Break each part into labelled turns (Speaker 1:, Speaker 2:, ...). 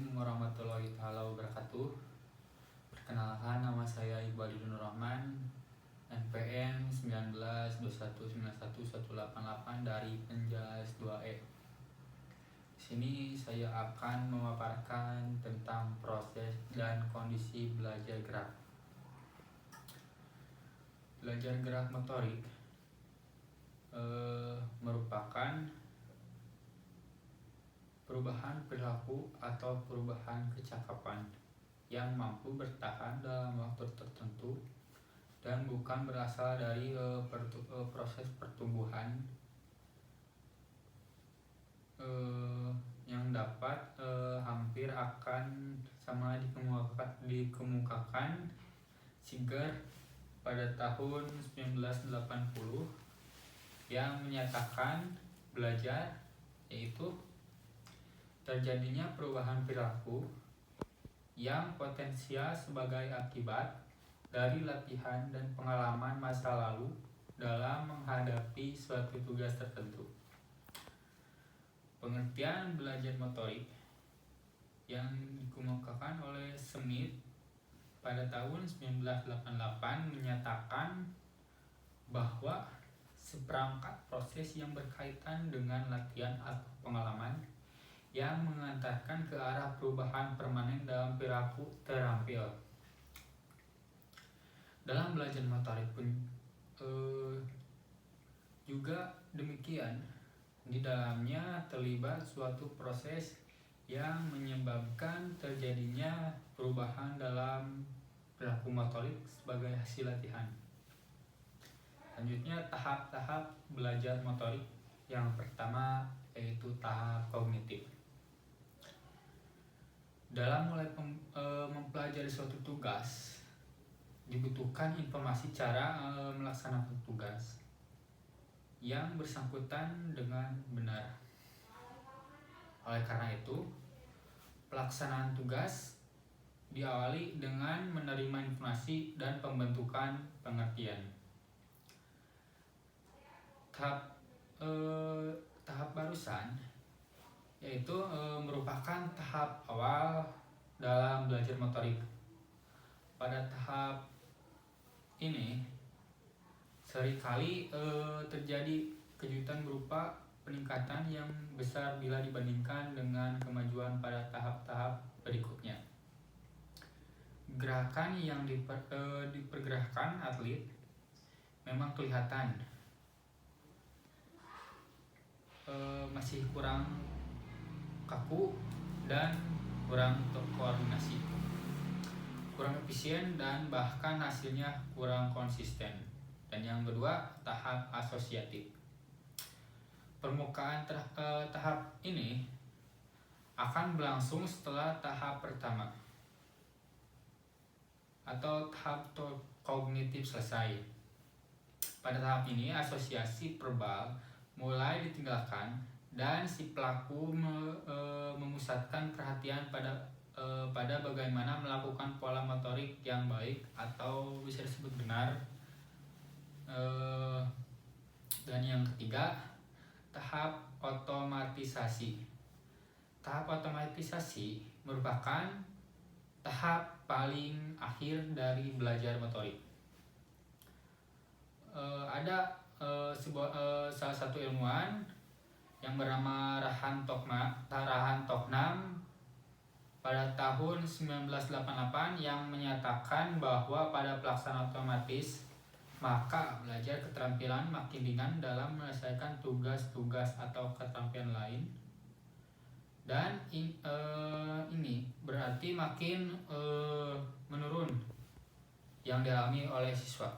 Speaker 1: Assalamualaikum warahmatullahi wabarakatuh. Perkenalkan, nama saya Iqbal Nur Rahman, NPM 1921911188 dari Penjas 2E. Di sini saya akan memaparkan tentang proses dan kondisi belajar gerak. Belajar gerak motorik merupakan perubahan perilaku atau perubahan kecakapan yang mampu bertahan dalam waktu tertentu dan bukan berasal dari proses pertumbuhan yang dapat hampir akan sama dikemukakan Singer pada tahun 1980 yang menyatakan belajar yaitu terjadinya perubahan perilaku yang potensial sebagai akibat dari latihan dan pengalaman masa lalu dalam menghadapi suatu tugas tertentu. Pengertian belajar motorik yang dikemukakan oleh Smith pada tahun 1988 menyatakan bahwa seperangkat proses yang berkaitan dengan latihan atau pengalaman yang mengantarkan ke arah perubahan permanen dalam perilaku terampil. Dalam belajar motorik pun juga demikian. Di dalamnya terlibat suatu proses yang menyebabkan terjadinya perubahan dalam perilaku motorik sebagai hasil latihan. Selanjutnya, tahap-tahap belajar motorik. Yang pertama yaitu tahap kognitif. Dalam mulai mempelajari suatu tugas, dibutuhkan informasi cara melaksanakan tugas yang bersangkutan dengan benar. Oleh karena itu, pelaksanaan tugas diawali dengan menerima informasi dan pembentukan pengertian. Tahap barusan yaitu merupakan tahap awal dalam belajar motorik. Pada tahap ini seringkali terjadi kejutan berupa peningkatan yang besar bila dibandingkan dengan kemajuan pada tahap-tahap berikutnya. Gerakan yang dipergerakan atlet memang kelihatan masih kurang kaku dan kurang terkoordinasi, kurang efisien, dan bahkan hasilnya kurang konsisten. Dan yang kedua, tahap asosiatif. Permukaan tahap ini akan berlangsung setelah tahap pertama atau tahap kognitif selesai. Pada tahap ini, asosiasi verbal mulai ditinggalkan dan si pelaku memusatkan perhatian pada bagaimana melakukan pola motorik yang baik atau bisa disebut benar. Dan yang ketiga, tahap otomatisasi. Tahap otomatisasi merupakan tahap paling akhir dari belajar motorik. Ada salah satu ilmuwan yang bernama Rahan Toknam pada tahun 1988 yang menyatakan bahwa pada pelaksanaan otomatis maka belajar keterampilan makin ringan dalam menyelesaikan tugas-tugas atau keterampilan lain, dan ini berarti makin menurun yang dialami oleh siswa.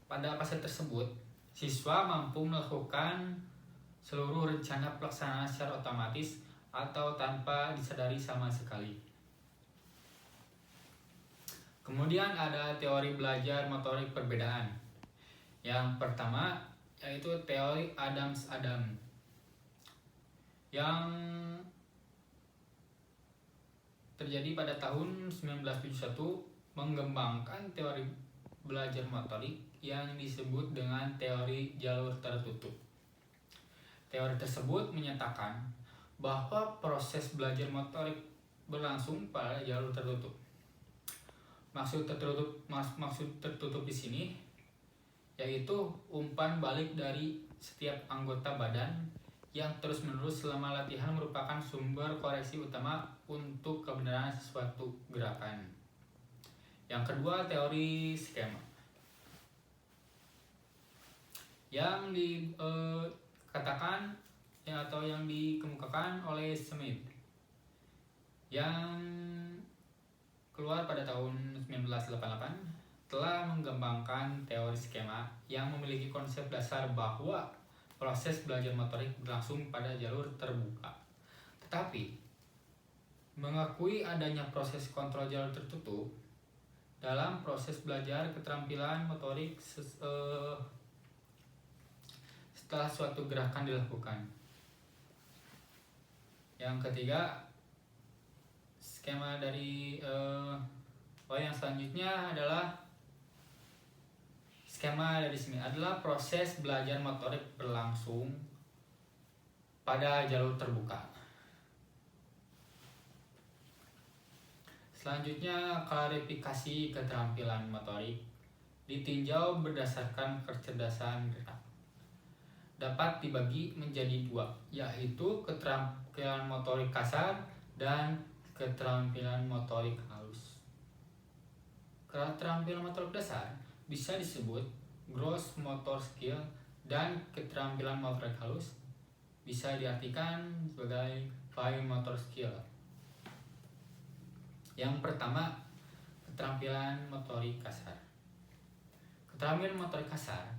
Speaker 1: Pada fase tersebut, siswa mampu melakukan seluruh rencana pelaksanaan secara otomatis atau tanpa disadari sama sekali. Kemudian ada teori belajar motorik perbedaan. Yang pertama yaitu teori Adams-Adam yang terjadi pada tahun 1971, mengembangkan teori belajar motorik yang disebut dengan teori jalur tertutup. Teori tersebut menyatakan bahwa proses belajar motorik berlangsung pada jalur tertutup. Maksud tertutup di sini yaitu umpan balik dari setiap anggota badan yang terus-menerus selama latihan merupakan sumber koreksi utama untuk kebenaran sesuatu gerakan. Yang kedua, teori skema. Yang dikatakan atau yang dikemukakan oleh Smith yang keluar pada tahun 1988 telah mengembangkan teori skema yang memiliki konsep dasar bahwa proses belajar motorik berlangsung pada jalur terbuka. Tetapi, mengakui adanya proses kontrol jalur tertutup dalam proses belajar keterampilan motorik setelah suatu gerakan dilakukan. Yang ketiga, skema dari yang selanjutnya adalah skema dari sini adalah proses belajar motorik berlangsung pada jalur terbuka. Selanjutnya, klarifikasi keterampilan motorik ditinjau berdasarkan kecerdasan gerak. Dapat dibagi menjadi dua, yaitu keterampilan motorik kasar dan keterampilan motorik halus. Keterampilan motorik dasar bisa disebut gross motor skill dan keterampilan motorik halus bisa diartikan sebagai fine motor skill. Yang pertama, keterampilan motorik kasar. Keterampilan motorik kasar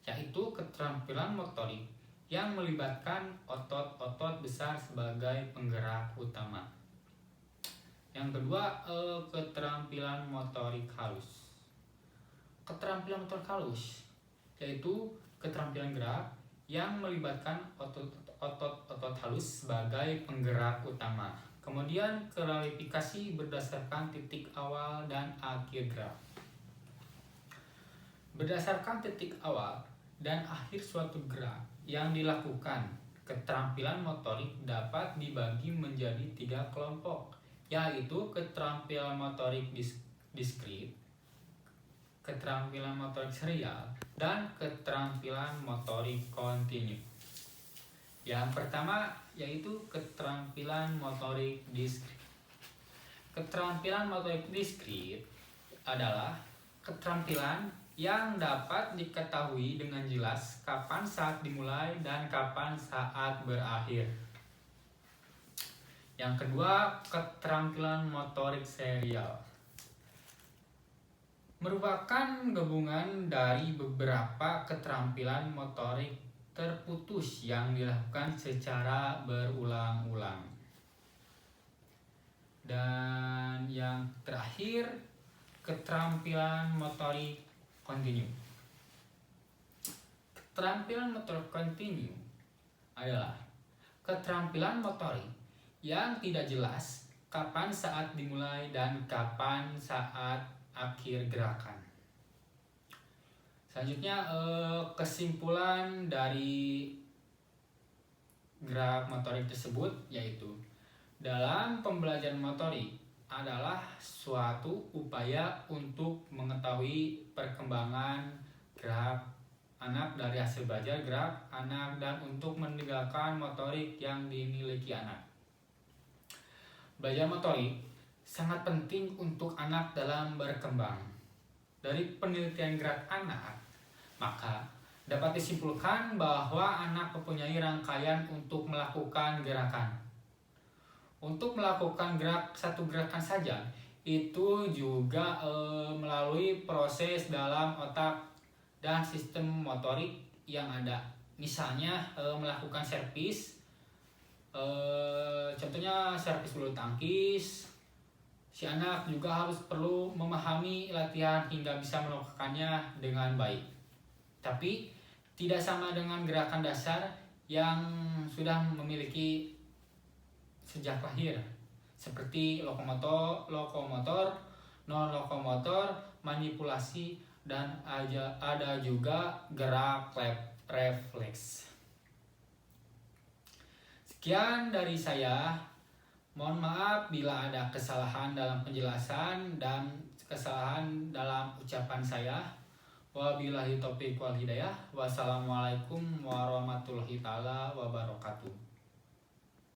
Speaker 1: yaitu keterampilan motorik yang melibatkan otot-otot besar sebagai penggerak utama. Yang kedua, keterampilan motorik halus. Keterampilan motorik halus yaitu keterampilan gerak yang melibatkan otot-otot halus sebagai penggerak utama. Kemudian klarifikasi berdasarkan titik awal dan akhir gerak. Berdasarkan titik awal dan akhir suatu gerak yang dilakukan, keterampilan motorik dapat dibagi menjadi 3 kelompok, yaitu keterampilan motorik diskrit, keterampilan motorik serial, dan keterampilan motorik kontinu. Yang pertama yaitu keterampilan motorik diskrit. Keterampilan motorik diskrit adalah keterampilan yang dapat diketahui dengan jelas kapan saat dimulai dan kapan saat berakhir. Yang kedua, keterampilan motorik serial merupakan gabungan dari beberapa keterampilan motorik terputus yang dilakukan secara berulang-ulang. Dan yang terakhir, keterampilan motorik kontinu. Keterampilan motorik kontinu adalah keterampilan motorik yang tidak jelas kapan saat dimulai dan kapan saat akhir gerakan. Selanjutnya, kesimpulan dari gerak motorik tersebut yaitu dalam pembelajaran motorik adalah suatu upaya untuk mengetahui perkembangan gerak anak dari hasil belajar gerak anak dan untuk meninggalkan motorik yang dimiliki anak. Belajar motorik sangat penting untuk anak dalam berkembang. Dari penelitian gerak anak, maka dapat disimpulkan bahwa anak mempunyai rangkaian untuk melakukan gerakan. Untuk melakukan satu gerakan saja, itu juga melalui proses dalam otak dan sistem motorik yang ada. Misalnya melakukan servis, contohnya servis bulu tangkis. Si anak juga harus perlu memahami latihan hingga bisa melakukannya dengan baik. Tapi tidak sama dengan gerakan dasar yang sudah memiliki sejak lahir, seperti lokomotor, non lokomotor, manipulasi, dan ada juga gerak refleks. Sekian dari saya. Mohon maaf bila ada kesalahan dalam penjelasan dan kesalahan dalam ucapan saya. Wabillahi taufiq wal hidayah. Wassalamualaikum warahmatullahi taala wabarakatuh.